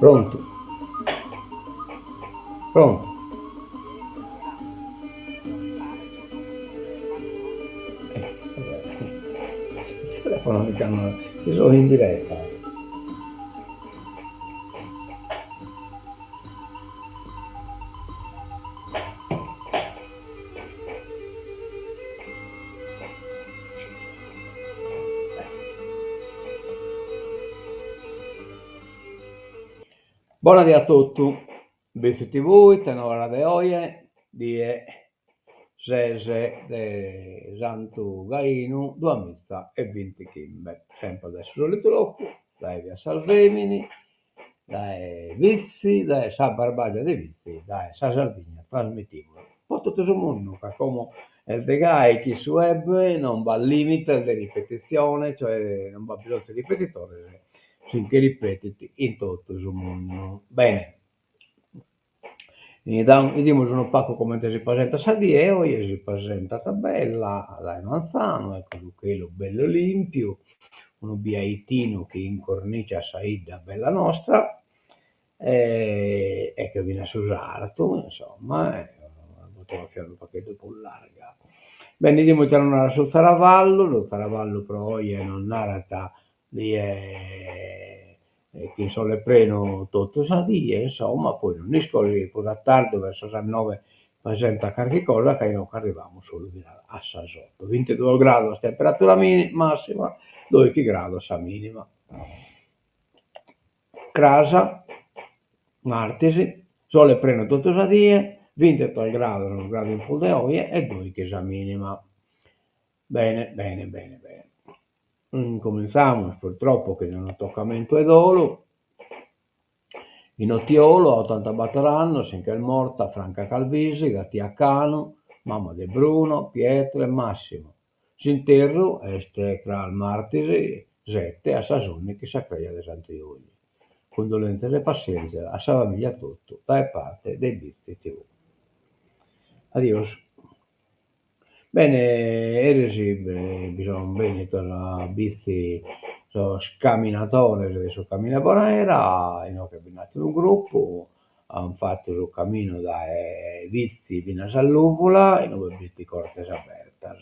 Pronto? Pronto? Vabbè. Il telefono mi chiamano, io sono in diretta. Buonasera a tutti, benvenuti voi, tenora de oie, die 6 de Santo Gainu, 2020 Kimbe, sempre adesso solito locco, dai via Salvemini, dai Vizi, dai Sa Barbagia de Vizi, dai Sa Sardegna, trasmettiamo. Poi tutto il mondo, che come il degai chi su web non va al limite di ripetizione, cioè non va bisogno di ripetitore, finché ripetiti in tutto il mondo. Bene. Vediamo un poco come si presenta Sadieo, e si presenta tabella, dai Manzano, ecco quello bello limpio, uno biaitino che incornicia Saida bella nostra, e che viene susarto, insomma, fotografia un pacchetto più larga. Bene, vediamo che non era sul Saravallo, lo Saravallo però non narrata di che sono le preno tutto sadie, insomma, poi non scorri pure a tardi verso le 9 presenta qualche cosa che non arriviamo solo a Sasotto. 22 gradi la temperatura massima, 12 gradi la minima. Crasa, Martesi, sole preno tutto sadie, 23 gradi, 1 grado in Fuldeoie e 2 che la minima. Bene, bene, bene, bene. Cominciamo, purtroppo che non ho toccamento e dolo. In Ottiolo, 80 batteranno, Senchel Morta, Franca Calvisi, Gattia Cano, mamma De Bruno, Pietro e Massimo. S'interro este tra il Martisi, 7 a Sasonni che s'accreglia de Sant'Iugli. Condolenze e pazienza a sa famiglia tutto, da parte dei Bizzi TV. Adios. Bene, eresi bisogna bene per la bici so scaminatore su cammina Bonera, hanno camminato in un gruppo, hanno fatto il cammino da Vizi fino a Salluvola e non visti corte aperta.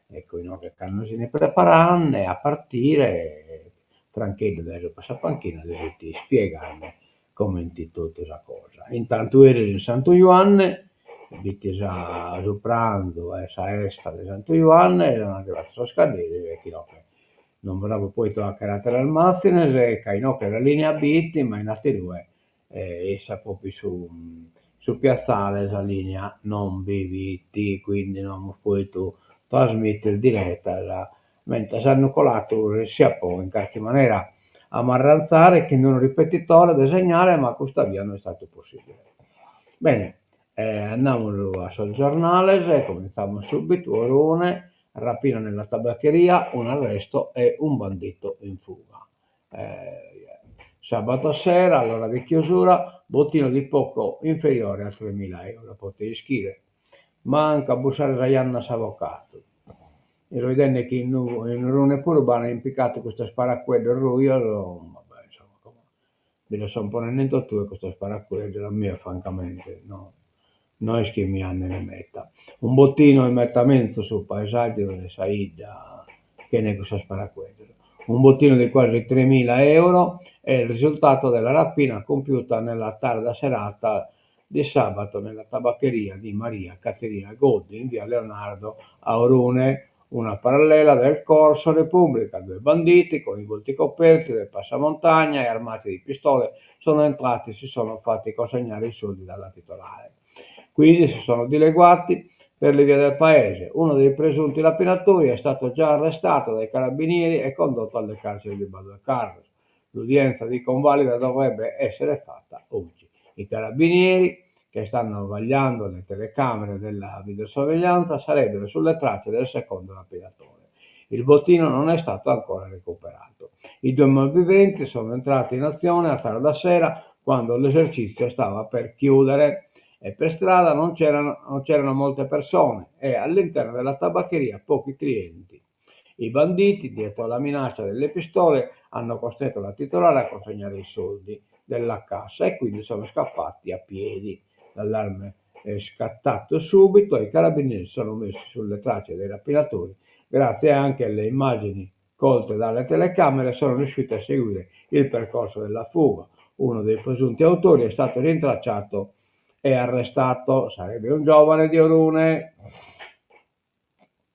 Ecco, che stanno si ne preparando a partire, tranquillo adesso passa panchina, devo ti spiegare come in tutta la cosa. Intanto eri in Santo Ioanne, vitti già soprando essa est di Santo Ioanne, erano arrivati a scadere e chi no, non bravo poi a carattere al massimo e caino che la linea bitti ma in altri due essa proprio su piazzale la linea non bivitti quindi non ho potuto trasmettere diretta mentre si hanno colato sia poi in qualche maniera a marranzare che non ripetitore da segnare ma questa via non è stato possibile. Bene, andiamo a soggiornale, cominciamo subito, orone, rapina nella tabaccheria, un arresto e un bandito in fuga. Sabato sera, all'ora di chiusura, bottino di poco inferiore a 3.000 euro, potete scrivere. Manca a bussare da Iannas avvocato. E lo vede che in Rune pure hanno impiccato questo sparacuedo in Ruio, vabbè, insomma, me lo sono ponendo tu e questo sparacuedo, la mia francamente, no. Noi che mi hanno ne metta. Un bottino in mettamento sul paesaggio delle Saida, che ne cosa sparacuedo. Un bottino di quasi 3.000 euro è il risultato della rapina compiuta nella tarda serata di sabato nella tabaccheria di Maria Caterina Goddi in via Leonardo a Orune, una parallela del Corso Repubblica. Due banditi con i volti coperti del passamontagna e armati di pistole sono entrati e si sono fatti consegnare i soldi dalla titolare. Quindi si sono dileguati per le vie del paese. Uno dei presunti rapinatori è stato già arrestato dai carabinieri e condotto alle carceri di Badua Carlos. L'udienza di convalida dovrebbe essere fatta oggi. I carabinieri che stanno vagliando le telecamere della videosorveglianza sarebbero sulle tracce del secondo rapinatore. Il bottino non è stato ancora recuperato. I due malviventi sono entrati in azione a tarda sera quando l'esercizio stava per chiudere e per strada non c'erano molte persone e all'interno della tabaccheria pochi clienti. I banditi, dietro alla minaccia delle pistole, hanno costretto la titolare a consegnare i soldi. della cassa e quindi sono scappati a piedi. L'allarme è scattato subito e i carabinieri sono messi sulle tracce dei rapinatori. Grazie anche alle immagini colte dalle telecamere sono riusciti a seguire il percorso della fuga. Uno dei presunti autori è stato rintracciato e arrestato, sarebbe un giovane di Orune.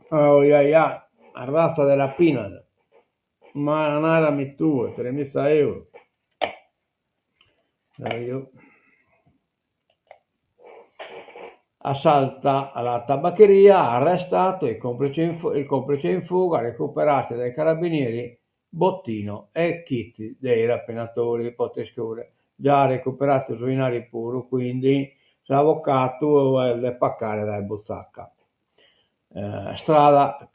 Oh, yeah. La razza della Pinal, ma non era mi tu, 3.000 euro. Io. Assalta la tabaccheria, arrestato il complice in fuga, recuperati dai carabinieri bottino e kit dei rapinatori, potescure, già recuperati su Inari puro, quindi l'avvocato le paccare dai Buzzacca. Strada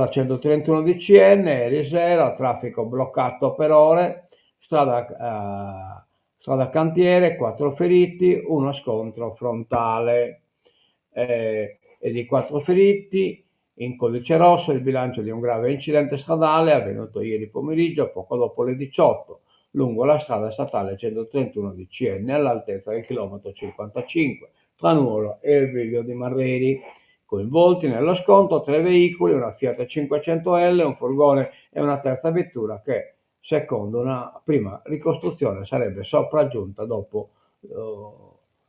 131 di CN, Erisera, traffico bloccato per ore, strada cantiere, 4 feriti, uno scontro frontale e di 4 feriti. In codice rosso il bilancio di un grave incidente stradale avvenuto ieri pomeriggio, poco dopo le 18, lungo la strada statale 131 di CN all'altezza del chilometro 55, tra Nuoro e il Viglio di Marreri. Coinvolti nello scontro 3 veicoli, una Fiat 500L, un furgone e una terza vettura che, secondo una prima ricostruzione, sarebbe sopraggiunta dopo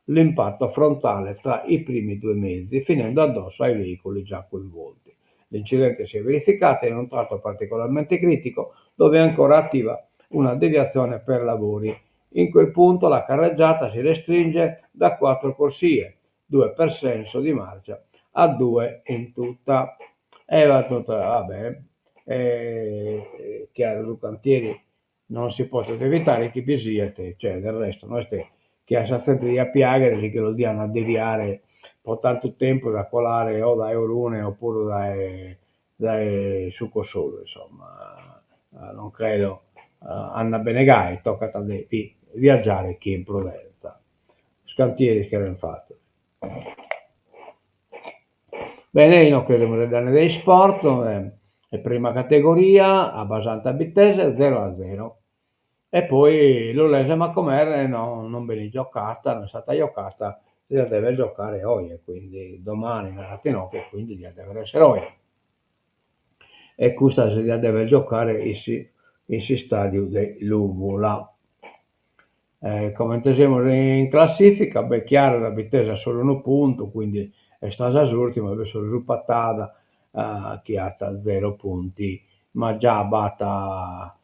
l'impatto frontale tra i primi 2 mezzi, finendo addosso ai veicoli già coinvolti. L'incidente si è verificato in un tratto particolarmente critico dove è ancora attiva una deviazione per lavori. In quel punto la carreggiata si restringe da 4 corsie, 2 per senso di marcia, a 2 in tutta. Vabbè, chiaro, su cantieri non si può evitare che vi siate, cioè del resto noi che a sempre di a piagare che lo diano a deviare per tanto tempo da colare o da Eurune oppure da Succosolo, insomma. Non credo. Anna Benegai, tocca di viaggiare chi in prudenza. Scantieri che erano fatti. Bene, io non credo che danni dei sport, è prima categoria, a Basanta Bittese 0-0. E poi l'Olese Macomer non viene giocata, non è stata giocata, si deve giocare oggi, quindi domani nella Tinocchia, quindi deve essere oggi. E questa si deve giocare in stadio di Luvula. Come siamo in classifica, beh, chiaro, la Bittesa solo 1 punto, quindi è stata l'ultima, adesso risultata che ha 0 punti, ma già batta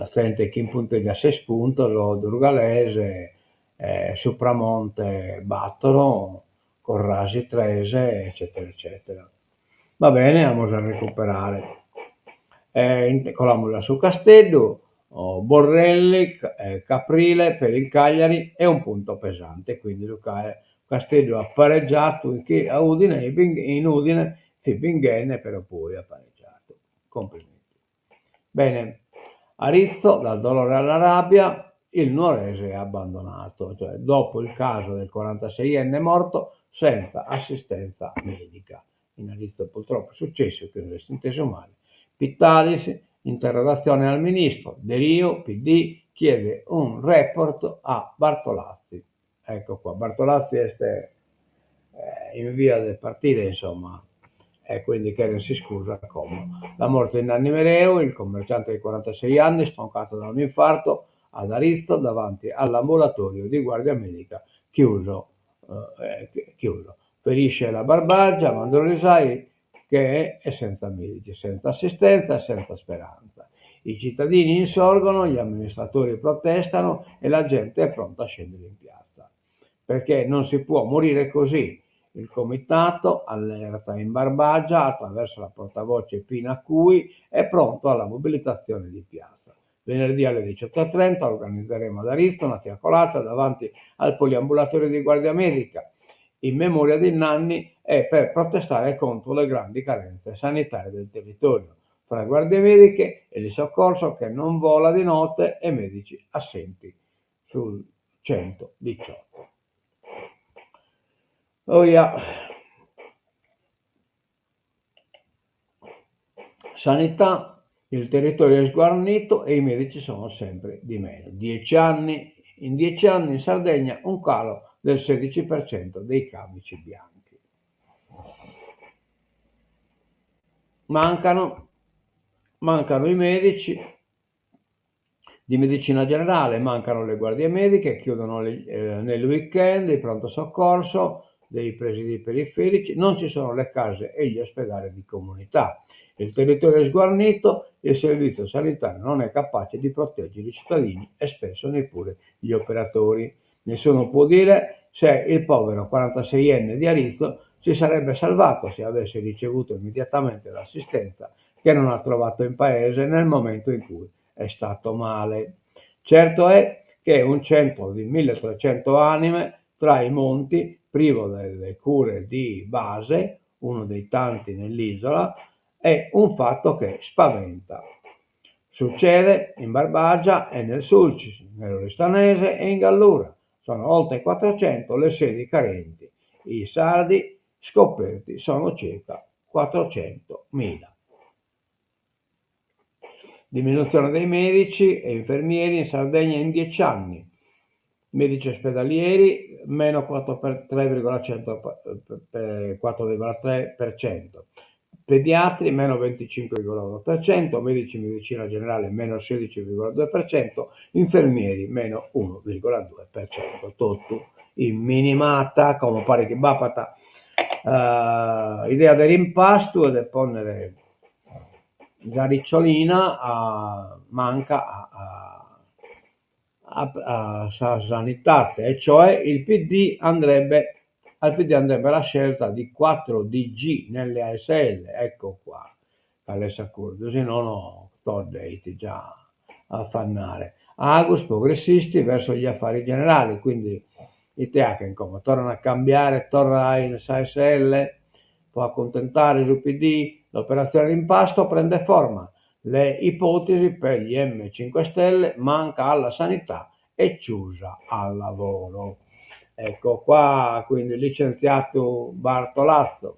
sente che in punteggia 6 punti, lo Durgalese, Supramonte battono, Corrasi 13, eccetera, eccetera. Va bene, andiamo a recuperare. Colamola su Castello, Borrelli, Caprile per il Cagliari è un punto pesante, quindi Castello ha pareggiato a Udine, in Udine Fibinghene però poi ha pareggiato. Complimenti. Bene, Arizzo, dal dolore alla rabbia, il nuorese è abbandonato, cioè dopo il caso del 46enne morto senza assistenza medica. In Arizzo purtroppo è successo che nelle sintesi umane Pittalis, interrogazione al ministro, De Rio, PD, chiede un report a Bartolazzi. Ecco qua, Bartolazzi è in via del partire, insomma, e quindi che si scusa come. La morte di Nanni Mereu, il commerciante di 46 anni, stoncato da un infarto ad Arizzo davanti all'ambulatorio di guardia medica chiuso. Ferisce la Barbagia, Mandorrisai, che è senza medici, senza assistenza e senza speranza. I cittadini insorgono, gli amministratori protestano e la gente è pronta a scendere in piazza. Perché non si può morire così. Il comitato allerta in Barbagia attraverso la portavoce Pina Cui è pronto alla mobilitazione di piazza. Venerdì alle 18:30 organizzeremo ad Arizzo una fiaccolata davanti al poliambulatorio di guardia medica in memoria di Nanni e per protestare contro le grandi carenze sanitarie del territorio, fra guardie mediche e di soccorso che non vola di notte e medici assenti sul 118. Oh yeah. Sanità il territorio è sguarnito e i medici sono sempre di meno. In 10 anni in Sardegna un calo del 16% dei camici bianchi. Mancano i medici di medicina generale, mancano le guardie mediche, chiudono nel weekend il pronto soccorso dei presidi periferici, non ci sono le case e gli ospedali di comunità. Il territorio è sguarnito, il servizio sanitario non è capace di proteggere i cittadini e spesso neppure gli operatori. Nessuno può dire se il povero 46enne di Arezzo si sarebbe salvato se avesse ricevuto immediatamente l'assistenza che non ha trovato in paese nel momento in cui è stato male. Certo è che un centro di 1300 anime tra i monti, privo delle cure di base, uno dei tanti nell'isola, è un fatto che spaventa. Succede in Barbagia e nel Sulcis, nell'Oristanese e in Gallura. Sono oltre 400 le sedi carenti. I sardi scoperti sono circa 400.000. Diminuzione dei medici e infermieri in Sardegna in 10 anni. Medici ospedalieri meno 4,3%, pediatri meno 25,1%, medici di medicina generale meno 16,2%, infermieri meno 1,2%. Tutto in minimata, come pare che bapata idea dell'impasto e del ponere la ricciolina manca a sanità, e cioè il PD andrebbe la scelta di 4 DG nelle ASL, ecco qua, Alessa Curdusi, non ho Tordate già a fannare. Agus, progressisti verso gli affari generali, quindi i Teachen come tornano a cambiare, torna in ASL, può accontentare sul PD, l'operazione d'impasto prende forma. Le ipotesi per gli M5 Stelle manca alla sanità e chiusa al lavoro. Ecco qua, quindi licenziato Bartolazzo.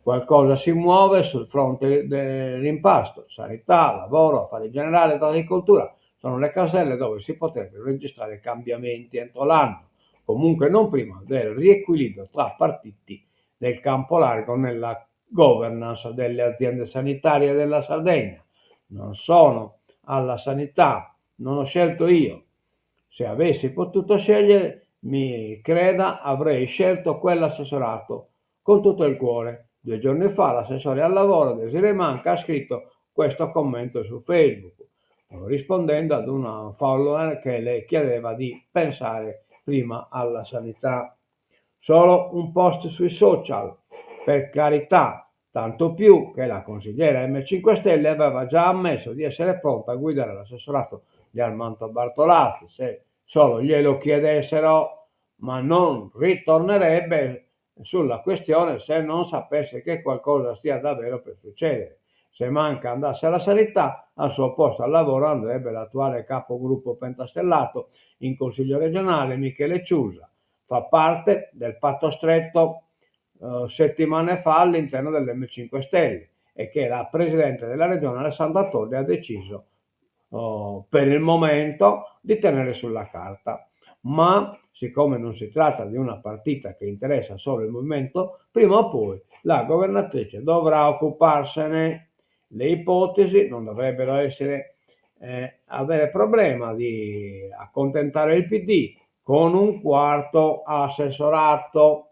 Qualcosa si muove sul fronte dell'impasto. Sanità, lavoro, affari generali ed agricoltura sono le caselle dove si potrebbero registrare cambiamenti entro l'anno, comunque non prima del riequilibrio tra partiti del campo largo nella governance delle aziende sanitarie della Sardegna. Non sono alla sanità, non ho scelto io. Se avessi potuto scegliere, mi creda, avrei scelto quell'assessorato con tutto il cuore. 2 giorni fa l'assessore al lavoro Desiree Manca ha scritto questo commento su Facebook, rispondendo ad una follower che le chiedeva di pensare prima alla sanità. Solo un post sui social, per carità, tanto più che la consigliera M5 Stelle aveva già ammesso di essere pronta a guidare l'assessorato di Armando Bartolazzi se solo glielo chiedessero, ma non ritornerebbe sulla questione se non sapesse che qualcosa stia davvero per succedere. Se Manca andasse alla sanità, al suo posto al lavoro andrebbe l'attuale capogruppo pentastellato in Consiglio regionale Michele Ciusa. Fa parte del patto stretto settimane fa all'interno dell'M5 Stelle e che la Presidente della Regione Alessandra Tolli ha deciso per il momento di tenere sulla carta. Ma siccome non si tratta di una partita che interessa solo il movimento, prima o poi la governatrice dovrà occuparsene. Le ipotesi non dovrebbero avere problema di accontentare il PD con un quarto assessorato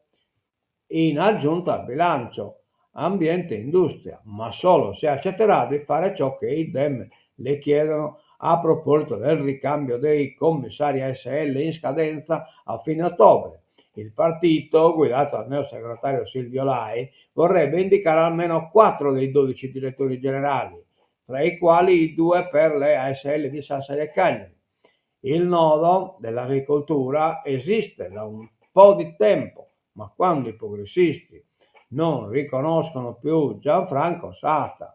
in aggiunta al bilancio ambiente e industria, ma solo se accetterà di fare ciò che i Dem le chiedono a proposito del ricambio dei commissari ASL in scadenza a fine ottobre. Il partito, guidato dal neosegretario Silvio Lai, vorrebbe indicare almeno 4 dei 12 direttori generali, tra i quali i 2 per le ASL di Sassari e Cagliari. Il nodo dell'agricoltura esiste da un po' di tempo, ma quando i progressisti non riconoscono più Gianfranco Sata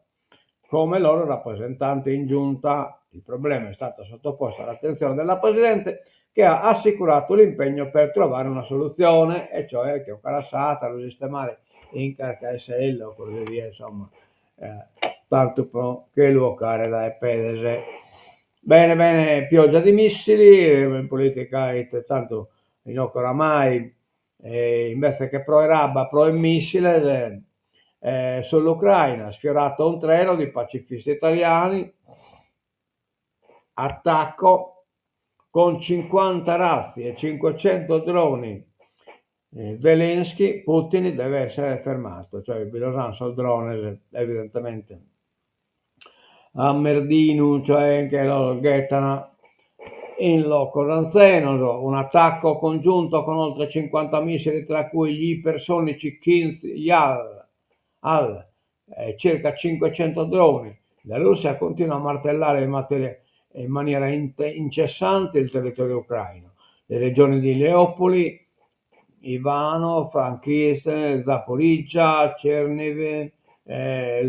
come loro rappresentante in giunta, il problema è stato sottoposto all'attenzione della Presidente, che ha assicurato l'impegno per trovare una soluzione, e cioè che Sata lo sistemare in carica SL o così via, insomma, tanto che luocare dai pedese. Bene, bene, pioggia di missili, in politica tanto non oramai, invece che pro Eraba, pro il missile, sull'Ucraina, sfiorato un treno di pacifisti italiani, attacco con 50 razzi e 500 droni. Zelensky, Putin deve essere fermato, cioè Bilosan sul drone evidentemente a Merdinu, cioè anche loro gettano in loco Ranzeno, un attacco congiunto con oltre 50 missili, tra cui gli ipersonici Kinz Yal, circa 500 droni. La Russia continua a martellare in maniera incessante il territorio ucraino. Le regioni di Leopoli, Ivano, Frankivsk, Zaporizhzhia, Cherniv,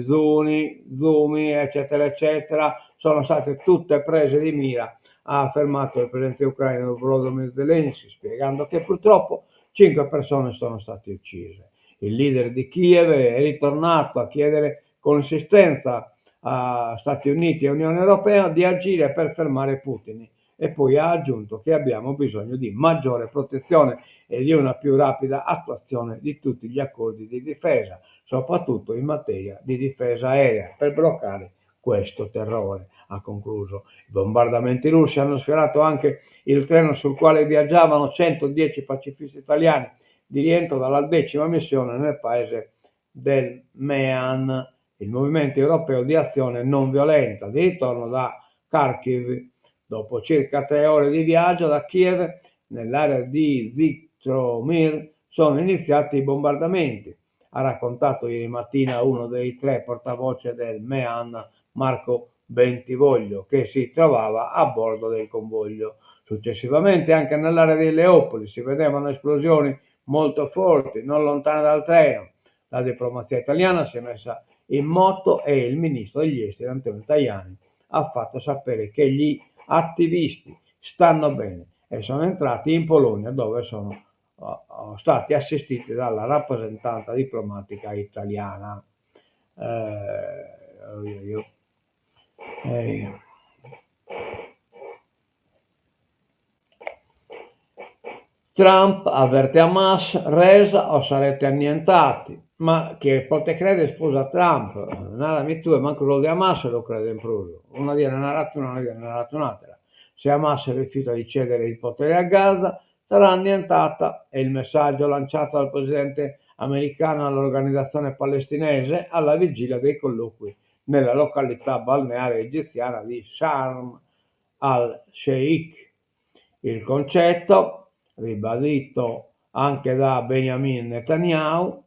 Zumi, eccetera, eccetera, sono state tutte prese di mira, ha affermato il presidente ucraino Volodymyr Zelensky, spiegando che purtroppo 5 persone sono state uccise. Il leader di Kiev è ritornato a chiedere con insistenza a Stati Uniti e Unione Europea di agire per fermare Putin, e poi ha aggiunto che abbiamo bisogno di maggiore protezione e di una più rapida attuazione di tutti gli accordi di difesa, soprattutto in materia di difesa aerea, per bloccare questo terrore, ha concluso. I bombardamenti russi hanno sfiorato anche il treno sul quale viaggiavano 110 pacifisti italiani di rientro dalla 10ª missione nel paese del MEAN, il movimento europeo di azione non violenta, di ritorno da Kharkiv. Dopo circa 3 ore di viaggio da Kiev, nell'area di Zhytomyr, sono iniziati i bombardamenti, ha raccontato ieri mattina uno dei 3 portavoce del MEAN, Marco Bentivoglio, che si trovava a bordo del convoglio. Successivamente anche nell'area di Leopoli si vedevano esplosioni molto forti, non lontane dal treno. La diplomazia italiana si è messa in moto e il ministro degli esteri Antonio Tajani ha fatto sapere che gli attivisti stanno bene e sono entrati in Polonia, dove sono stati assistiti dalla rappresentante diplomatica italiana. Trump avverte Hamas: resa o sarete annientati. Ma chi pote credere sposa Trump? Nada mi tu e manco quello di Hamas lo crede in pruso. Una viene narrata, una viene narrata un'altra. Se Hamas rifiuta di cedere il potere a Gaza, sarà annientata. È il messaggio lanciato dal presidente americano all'organizzazione palestinese alla vigilia dei colloqui nella località balneare egiziana di Sharm al-Sheikh. Il concetto, ribadito anche da Benjamin Netanyahu,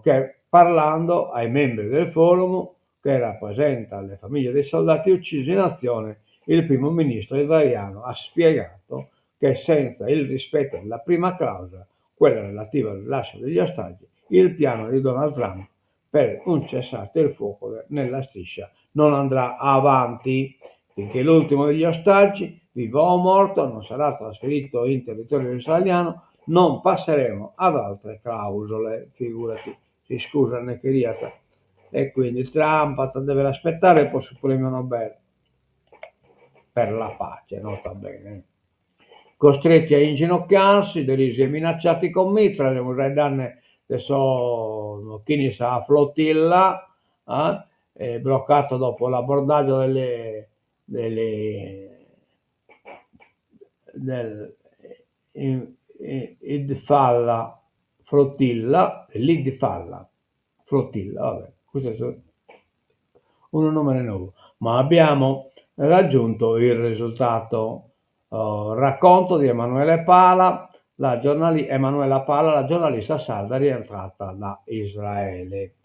che parlando ai membri del forum, che rappresenta le famiglie dei soldati uccisi in azione, il primo ministro israeliano ha spiegato che senza il rispetto della prima clausola, quella relativa al rilascio degli ostaggi, il piano di Donald Trump per un cessate il fuoco nella striscia non andrà avanti finché l'ultimo degli ostaggi, vivo o morto, non sarà trasferito in territorio israeliano. Non passeremo ad altre clausole, figurati, si scusa Nechiriata. E quindi Trump deve aspettare il posto premio Nobel per la pace, nota bene. Costretti a inginocchiarsi, derisi e minacciati con mitra, le vorrei danne adesso chi sa flotilla, bloccato dopo l'abbordaggio l'Idfalla flottilla, vabbè, questo è un nome nuovo, ma abbiamo raggiunto il risultato. Racconto di Emanuela Pala, la giornalista sarda rientrata da Israele.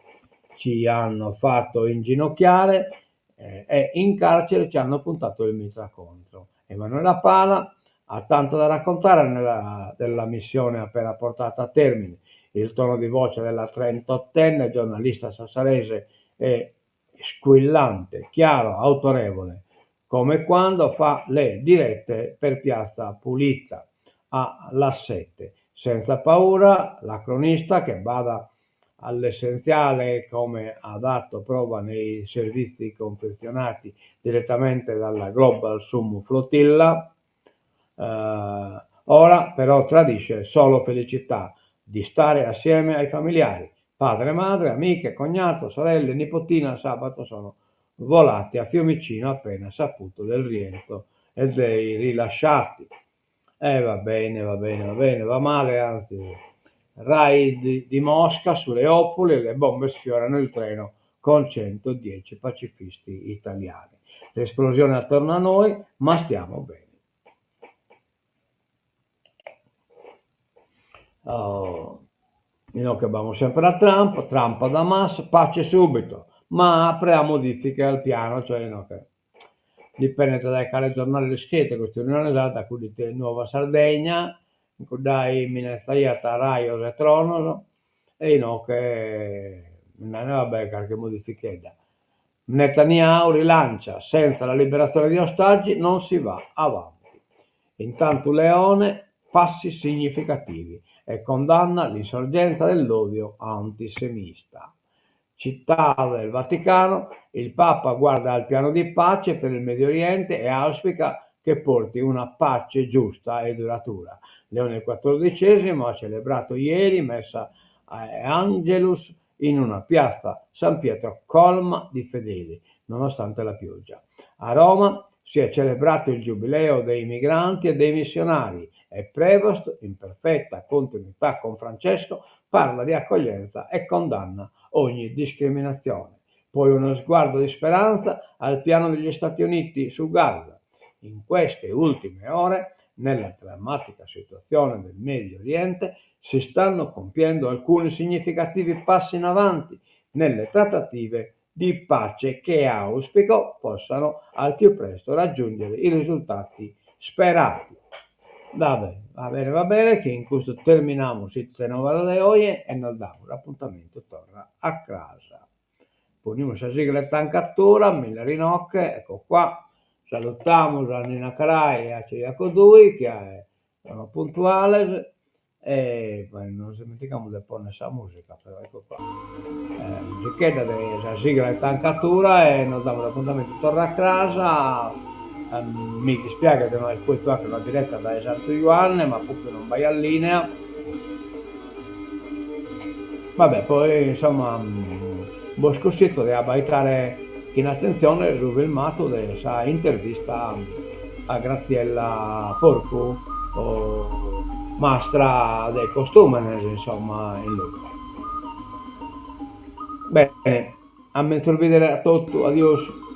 Ci hanno fatto inginocchiare e in carcere ci hanno puntato il mitra contro. Emanuela Pala ha tanto da raccontare della missione appena portata a termine. Il tono di voce della 38enne giornalista sassarese è squillante, chiaro, autorevole, come quando fa le dirette per Piazza Pulita a La 7. Senza paura, la cronista, che bada all'essenziale, come ha dato prova nei servizi confezionati direttamente dalla Global Sum Flotilla. Ora però tradisce solo felicità di stare assieme ai familiari. Padre, madre, amiche, cognato, sorelle, nipotina sabato sono volati a Fiumicino appena saputo del rientro e dei rilasciati. Va bene, va bene, va bene, va male, anzi. Rai di Mosca sulle Opole, le bombe sfiorano il treno con 110 pacifisti italiani. L'esplosione attorno a noi, ma stiamo bene. Noi che abbiamo sempre a Trump ad Hamas, pace subito, ma apre a modifiche al piano, cioè no, che dipende dai cari giornali di schede, questa riunione da cui di Nuova Sardegna, dai Minestaiata Raio e Trono, e no che non è vabbè che modifiche da. Netanyahu rilancia, senza la liberazione di ostaggi non si va avanti. Intanto Leone, passi significativi e condanna l'insorgenza dell'odio antisemita. Città del Vaticano, il Papa guarda al piano di pace per il Medio Oriente e auspica che porti una pace giusta e duratura. Leone XIV ha celebrato ieri messa a Angelus in una piazza San Pietro colma di fedeli, nonostante la pioggia. A Roma si è celebrato il giubileo dei migranti e dei missionari e Prevost, in perfetta continuità con Francesco, parla di accoglienza e condanna ogni discriminazione. Poi uno sguardo di speranza al piano degli Stati Uniti su Gaza. In queste ultime ore, nella drammatica situazione del Medio Oriente, si stanno compiendo alcuni significativi passi in avanti nelle trattative di pace che auspico possano al più presto raggiungere i risultati sperati. Va bene, che in questo terminiamo queste novelle de hoy e nos damos l'appuntamento torna a casa. Ponemos la sigletta in cattura, mille rinocche, ecco qua, salutiamo a Nina Carai e a Ciriaco Dui che sono puntuali e poi non dimentichiamo di porre esa musica, però ecco qua. Musichetta della sigletta in cattura e nos damos l'appuntamento torna a casa. Mi dispiace che non hai posto anche una diretta da Esatto Ioanne, ma proprio non vai in linea. Vabbè, poi insomma, Boscosito deve abbaitare in attenzione sul filmato di questa intervista a Graziella Porcu, o mastra del costume, insomma, in luce. Bene, a me sorvedere a tutto, adios.